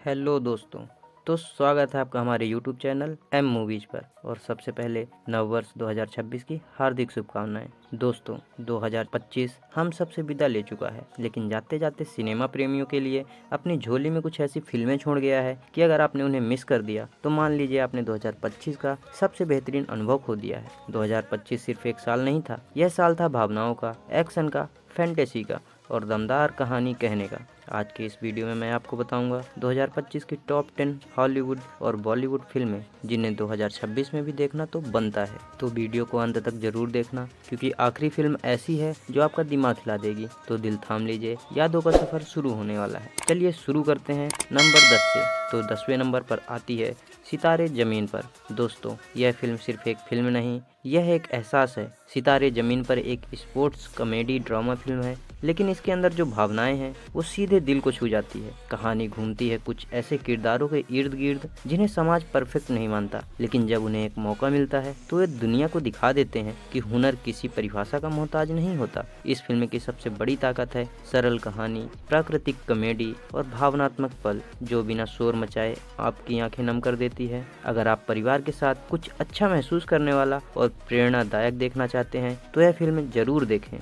Hello दोस्तों। तो स्वागत है आपका हमारे यूट्यूब चैनल एम मूवीज पर। और सबसे पहले नववर्ष 2026 की हार्दिक शुभकामनाएं। दोस्तों 2025 हम सबसे विदा ले चुका है, लेकिन जाते जाते सिनेमा प्रेमियों के लिए अपनी झोली में कुछ ऐसी फिल्में छोड़ गया है कि अगर आपने उन्हें मिस कर दिया तो मान लीजिए आपने 2025 का सबसे बेहतरीन अनुभव खो दिया है। 2025 सिर्फ एक साल नहीं था, यह साल था भावनाओं का, एक्शन का, फैंटेसी का और दमदार कहानी कहने का। आज के इस वीडियो में मैं आपको बताऊंगा 2025 की टॉप 10 हॉलीवुड और बॉलीवुड फिल्में जिन्हें 2026 में भी देखना तो बनता है। तो वीडियो को अंत तक जरूर देखना, क्योंकि आखिरी फिल्म ऐसी है जो आपका दिमाग हिला देगी। तो दिल थाम लीजिए, यादों का सफर शुरू होने वाला है। चलिए शुरू करते हैं नंबर 10 से। तो 10वें नंबर पर आती है सितारे जमीन पर। दोस्तों यह फिल्म सिर्फ एक फिल्म नहीं, यह एक एहसास है। सितारे जमीन पर एक स्पोर्ट्स कॉमेडी ड्रामा फिल्म है, लेकिन इसके अंदर जो भावनाएं हैं वो सीधे दिल को छू जाती है। कहानी घूमती है कुछ ऐसे किरदारों के इर्द गिर्द जिन्हें समाज परफेक्ट नहीं मानता, लेकिन जब उन्हें एक मौका मिलता है तो वे दुनिया को दिखा देते हैं कि हुनर किसी परिभाषा का मोहताज नहीं होता। इस फिल्म की सबसे बड़ी ताकत है सरल कहानी, प्राकृतिक कॉमेडी और भावनात्मक पल जो बिना शोर मचाए आपकी आंखें नम कर देती है। अगर आप परिवार के साथ कुछ अच्छा महसूस करने वाला और प्रेरणादायक देखना चाहते हैं तो यह फिल्म जरूर देखें।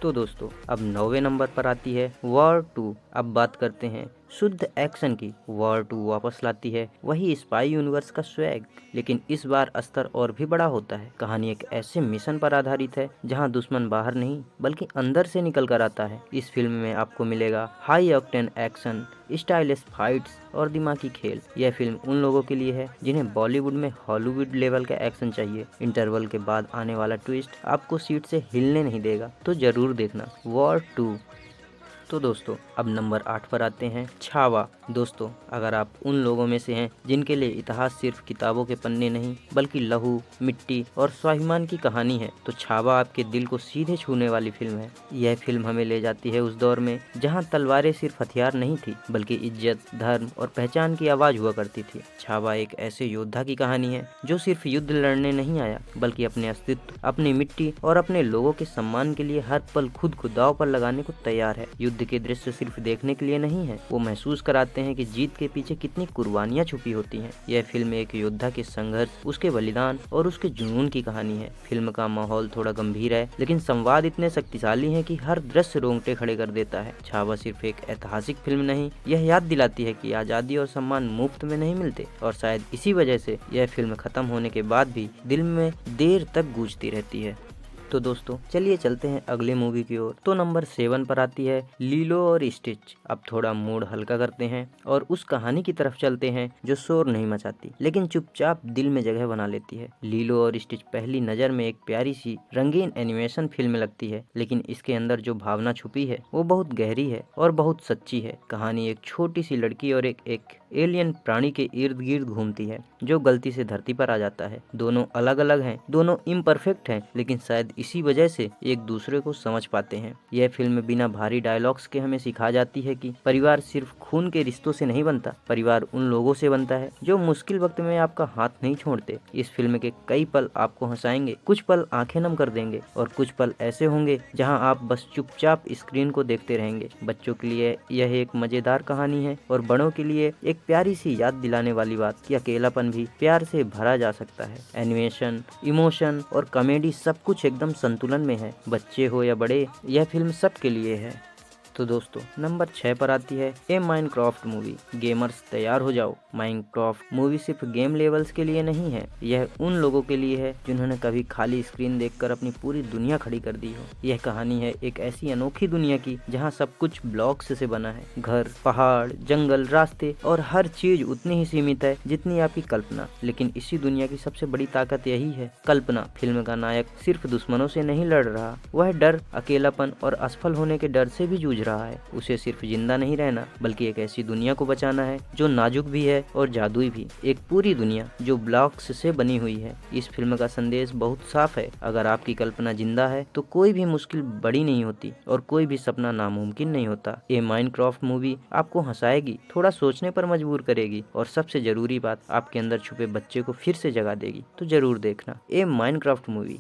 तो दोस्तों अब 9वें नंबर पर आती है वॉर 2। अब बात करते हैं शुद्ध एक्शन की। वॉर 2 वापस लाती है वही स्पाई यूनिवर्स का स्वैग, लेकिन इस बार स्तर और भी बड़ा होता है। कहानी एक ऐसे मिशन पर आधारित है जहां दुश्मन बाहर नहीं बल्कि अंदर से निकल कर आता है। इस फिल्म में आपको मिलेगा high octane action, stylish fights और दिमागी खेल। यह फिल्म उन लोगों के लिए है जिन्हें बॉलीवुड में हॉलीवुड लेवल का एक्शन चाहिए। इंटरवल के बाद आने वाला ट्विस्ट आपको सीट से हिलने नहीं देगा, तो जरूर देखना वॉर 2। तो दोस्तों अब नंबर 8 पर आते हैं छावा। दोस्तों अगर आप उन लोगों में से हैं जिनके लिए इतिहास सिर्फ किताबों के पन्ने नहीं बल्कि लहू, मिट्टी और स्वाभिमान की कहानी है, तो छावा आपके दिल को सीधे छूने वाली फिल्म है। यह फिल्म हमें ले जाती है उस दौर में जहां तलवारें सिर्फ हथियार नहीं थी बल्कि इज्जत, धर्म और पहचान की आवाज हुआ करती थी। छावा एक ऐसे योद्धा की कहानी है जो सिर्फ युद्ध लड़ने नहीं आया बल्कि अपने अस्तित्व, अपनी मिट्टी और अपने लोगों के सम्मान के लिए हर पल खुद को दांव पर लगाने को तैयार है। युद्ध के दृश्य सिर्फ देखने के लिए नहीं है, वो महसूस कराते हैं कि जीत के पीछे कितनी कुर्बानियां छुपी होती हैं। यह फिल्म एक योद्धा के संघर्ष, उसके बलिदान और उसके जुनून की कहानी है। फिल्म का माहौल थोड़ा गंभीर है, लेकिन संवाद इतने शक्तिशाली हैं कि हर दृश्य रोंगटे खड़े कर देता है। छावा सिर्फ एक ऐतिहासिक फिल्म नहीं, यह याद दिलाती है कि आजादी और सम्मान मुफ्त में नहीं मिलते, और शायद इसी वजह से यह फिल्म खत्म होने के बाद भी दिल में देर तक गूंजती रहती है। तो दोस्तों चलिए चलते हैं अगले मूवी की ओर। तो नंबर 7 पर आती है लीलो और स्टिच। अब थोड़ा मूड हल्का करते हैं और उस कहानी की तरफ चलते हैं जो शोर नहीं मचाती लेकिन चुपचाप दिल में जगह बना लेती है। लीलो और स्टिच पहली नजर में एक प्यारी सी रंगीन एनिमेशन फिल्म लगती है, लेकिन इसके अंदर जो भावना छुपी है वो बहुत गहरी है और बहुत सच्ची है। कहानी एक छोटी सी लड़की और एक एलियन प्राणी के इर्द गिर्द घूमती है जो गलती से धरती पर आ जाता है। दोनों अलग अलग हैं, दोनों इम्परफेक्ट हैं, लेकिन शायद इसी वजह से एक दूसरे को समझ पाते हैं। यह फिल्म बिना भारी डायलॉग्स के हमें सिखा जाती है कि परिवार सिर्फ खून के रिश्तों से नहीं बनता, परिवार उन लोगों से बनता है जो मुश्किल वक्त में आपका हाथ नहीं छोड़ते। इस फिल्म के कई पल आपको हंसाएंगे, कुछ पल आंखें नम कर देंगे और कुछ पल ऐसे होंगे जहां आप बस चुपचाप स्क्रीन को देखते रहेंगे। बच्चों के लिए यह एक मजेदार कहानी है और बड़ों के लिए एक प्यारी सी याद दिलाने वाली बात कि अकेलापन भी प्यार से भरा जा सकता है। एनिमेशन, इमोशन और कॉमेडी सब कुछ एकदम संतुलन में है। बच्चे हो या बड़े, यह फिल्म सबके लिए है। तो दोस्तों नंबर 6 पर आती है ए माइनक्राफ्ट मूवी। गेमर्स तैयार हो जाओ। माइनक्राफ्ट मूवी सिर्फ गेम लेवल्स के लिए नहीं है, यह उन लोगों के लिए है जिन्होंने कभी खाली स्क्रीन देखकर अपनी पूरी दुनिया खड़ी कर दी हो। यह कहानी है एक ऐसी अनोखी दुनिया की जहां सब कुछ ब्लॉक्स से बना है। घर, पहाड़, जंगल, रास्ते और हर चीज उतनी ही सीमित है जितनी आपकी कल्पना। लेकिन इसी दुनिया की सबसे बड़ी ताकत यही है, कल्पना। फिल्म का नायक सिर्फ दुश्मनों से नहीं लड़ रहा, वह डर, अकेलापन और असफल होने के डर से भी जूझ रहा है। उसे सिर्फ जिंदा नहीं रहना बल्कि एक ऐसी दुनिया को बचाना है जो नाजुक भी है और जादुई भी, एक पूरी दुनिया जो ब्लॉक्स से बनी हुई है। इस फिल्म का संदेश बहुत साफ है, अगर आपकी कल्पना जिंदा है तो कोई भी मुश्किल बड़ी नहीं होती और कोई भी सपना नामुमकिन नहीं होता। ये माइनक्राफ्ट मूवी आपको हंसाएगी, थोड़ा सोचने पर मजबूर करेगी और सबसे जरूरी बात, आपके अंदर छुपे बच्चे को फिर से जगा देगी। तो जरूर देखना ये माइनक्राफ्ट मूवी।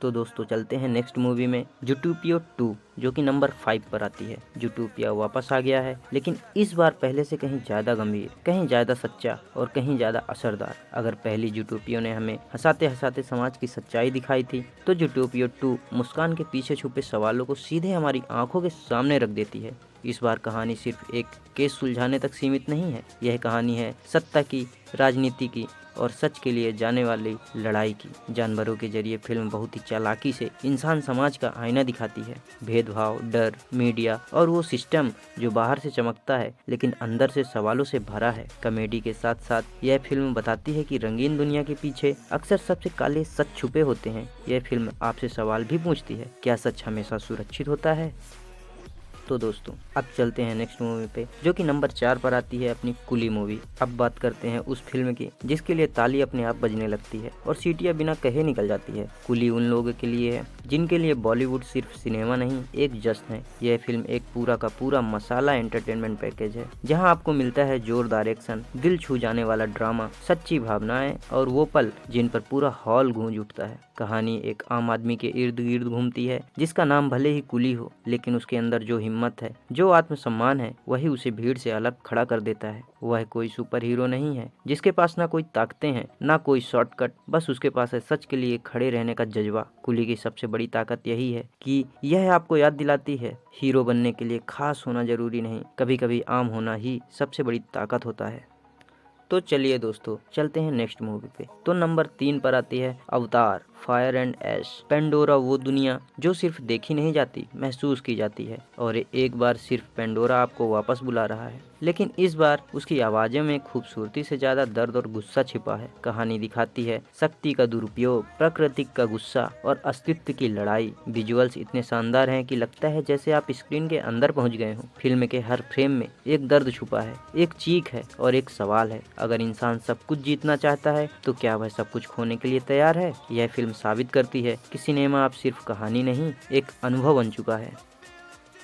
तो दोस्तों चलते हैं नेक्स्ट मूवी में, जुटोपिया 2, जो कि नंबर 5 पर आती है। जुटोपिया वापस आ गया है, लेकिन इस बार पहले से कहीं ज़्यादा गंभीर, कहीं ज़्यादा सच्चा और कहीं ज़्यादा असरदार। अगर पहली जुटोपिया ने हमें हंसाते हंसाते समाज की सच्चाई दिखाई थी, तो जुटोपिया 2 मुस्कान के पीछे छुपे सवालों को सीधे हमारी आंखों के सामने रख देती है। इस बार कहानी सिर्फ एक केस सुलझाने तक सीमित नहीं है, यह कहानी है सत्ता की, राजनीति की और सच के लिए जाने वाली लड़ाई की। जानवरों के जरिए फिल्म बहुत ही चालाकी से इंसान समाज का आईना दिखाती है। भेदभाव, डर, मीडिया और वो सिस्टम जो बाहर से चमकता है लेकिन अंदर से सवालों से भरा है। कॉमेडी के साथ साथ यह फिल्म बताती है कि रंगीन दुनिया के पीछे अक्सर सबसे काले सच छुपे होते हैं। यह फिल्म आपसे सवाल भी पूछती है, क्या सच हमेशा सुरक्षित होता है? तो दोस्तों अब चलते हैं नेक्स्ट मूवी पे, जो कि नंबर 4 पर आती है, अपनी कुली मूवी। अब बात करते हैं उस फिल्म की जिसके लिए ताली अपने आप बजने लगती है और सीटियां बिना कहे निकल जाती है। कुली उन लोगों के लिए है जिनके लिए बॉलीवुड सिर्फ सिनेमा नहीं, एक जश्न है। यह फिल्म एक पूरा का पूरा मसाला एंटरटेनमेंट पैकेज है, जहाँ आपको मिलता है जोरदार एक्शन, दिल छू जाने वाला ड्रामा, सच्ची भावनाएं और वो पल जिन पर पूरा हॉल गूंज उठता है। कहानी एक आम आदमी के इर्द गिर्द घूमती है, जिसका नाम भले ही कुली हो, लेकिन उसके अंदर जो हिम्मत है, जो आत्मसम्मान है, वही उसे भीड़ से अलग खड़ा कर देता है। वह कोई सुपर हीरो नहीं है जिसके पास ना कोई ताकतें हैं, ना कोई शॉर्टकट, बस उसके पास है सच के लिए खड़े रहने का जज्बा। कुली की सबसे बड़ी ताकत यही है कि यह आपको याद दिलाती है, हीरो बनने के लिए खास होना जरूरी नहीं, कभी कभी आम होना ही सबसे बड़ी ताकत होता है। तो चलिए दोस्तों चलते हैं नेक्स्ट मूवी पे। तो नंबर 3 पर आती है अवतार, फायर एंड ऐश। पेंडोरा वो दुनिया जो सिर्फ देखी नहीं जाती, महसूस की जाती है। और एक बार सिर्फ पेंडोरा आपको वापस बुला रहा है, लेकिन इस बार उसकी आवाज़ों में खूबसूरती से ज़्यादा दर्द और गुस्सा छिपा है। कहानी दिखाती है शक्ति का दुरुपयोग, प्रकृति का गुस्सा और अस्तित्व की लड़ाई। विजुअल्स इतने शानदार हैं कि लगता है जैसे आप स्क्रीन के अंदर पहुंच गए हों। फिल्म के हर फ्रेम में एक दर्द छुपा है, एक चीख है और एक सवाल है, अगर इंसान सब कुछ जीतना चाहता है तो क्या वह सब कुछ खोने के लिए तैयार है? यह फिल्म साबित करती है कि सिनेमा अब सिर्फ कहानी नहीं, एक अनुभव बन चुका है।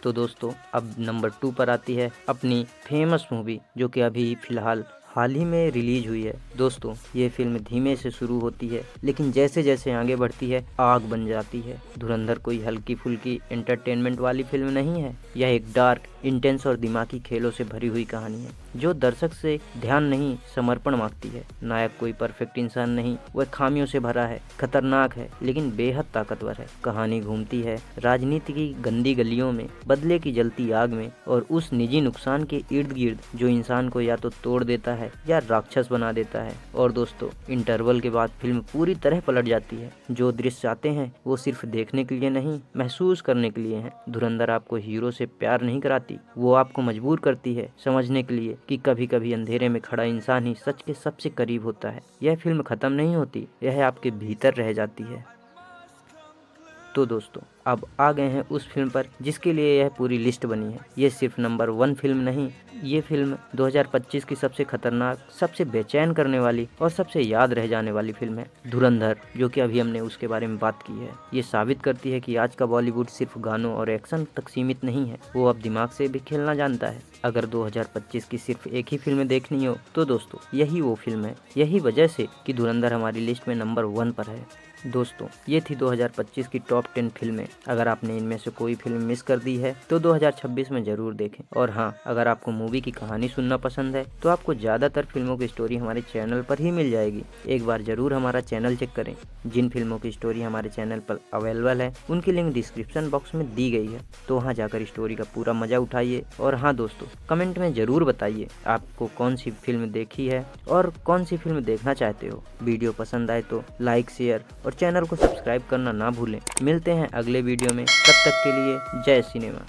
तो दोस्तों अब नंबर 2 पर आती है अपनी फेमस मूवी, जो कि अभी फिलहाल हाल ही में रिलीज हुई है। दोस्तों ये फिल्म धीमे से शुरू होती है, लेकिन जैसे जैसे आगे बढ़ती है आग बन जाती है। धुरंधर कोई हल्की फुल्की एंटरटेनमेंट वाली फिल्म नहीं है, यह एक डार्क, इंटेंस और दिमागी खेलों से भरी हुई कहानी है, जो दर्शक से ध्यान नहीं, समर्पण मांगती है। नायक कोई परफेक्ट इंसान नहीं, वह खामियों से भरा है, खतरनाक है, लेकिन बेहद ताकतवर है। कहानी घूमती है राजनीति की गंदी गलियों में, बदले की जलती आग में और उस निजी नुकसान के इर्द गिर्द जो इंसान को या तो तोड़ देता है या राक्षस बना देता है। और दोस्तों इंटरवल के बाद फिल्म पूरी तरह पलट जाती है। जो दृश्य आते हैं वो सिर्फ देखने के लिए नहीं, महसूस करने के लिए हैं। धुरंधर आपको हीरो से प्यार नहीं कराती, वो आपको मजबूर करती है समझने के लिए कि कभी कभी अंधेरे में खड़ा इंसान ही सच के सबसे करीब होता है। यह फिल्म खत्म नहीं होती, यह आपके भीतर रह जाती है। तो दोस्तों अब आ गए हैं उस फिल्म पर जिसके लिए यह पूरी लिस्ट बनी है। ये सिर्फ नंबर 1 फिल्म नहीं, ये फिल्म 2025 की सबसे खतरनाक, सबसे बेचैन करने वाली और सबसे याद रह जाने वाली फिल्म है, धुरंधर, जो कि अभी हमने उसके बारे में बात की है। ये साबित करती है कि आज का बॉलीवुड सिर्फ गानों और एक्शन तक सीमित नहीं है, वो अब दिमाग से भी खेलना जानता है। अगर 2025 की सिर्फ एक ही फिल्म देखनी हो तो दोस्तों यही वो फिल्म है। यही वजह से कि धुरंधर हमारी लिस्ट में नंबर 1 पर है। दोस्तों ये थी 2025 की टॉप 10 फिल्में। अगर आपने इनमें से कोई फिल्म मिस कर दी है तो 2026 में जरूर देखें। और हाँ, अगर आपको मूवी की कहानी सुनना पसंद है तो आपको ज़्यादातर फिल्मों की स्टोरी हमारे चैनल पर ही मिल जाएगी। एक बार जरूर हमारा चैनल चेक करें। जिन फिल्मों की स्टोरी हमारे चैनल पर अवेलेबल है उनकी लिंक डिस्क्रिप्शन बॉक्स में दी गई है, तो वहाँ जाकर स्टोरी का पूरा मजा उठाइए। और हाँ दोस्तों, कमेंट में जरूर बताइए आपको कौन सी फिल्म देखी है और कौन सी फिल्म देखना चाहते हो। वीडियो पसंद आए तो लाइक, शेयर और चैनल को सब्सक्राइब करना ना भूलें। मिलते हैं अगले वीडियो में, तब तक के लिए जय सिनेमा।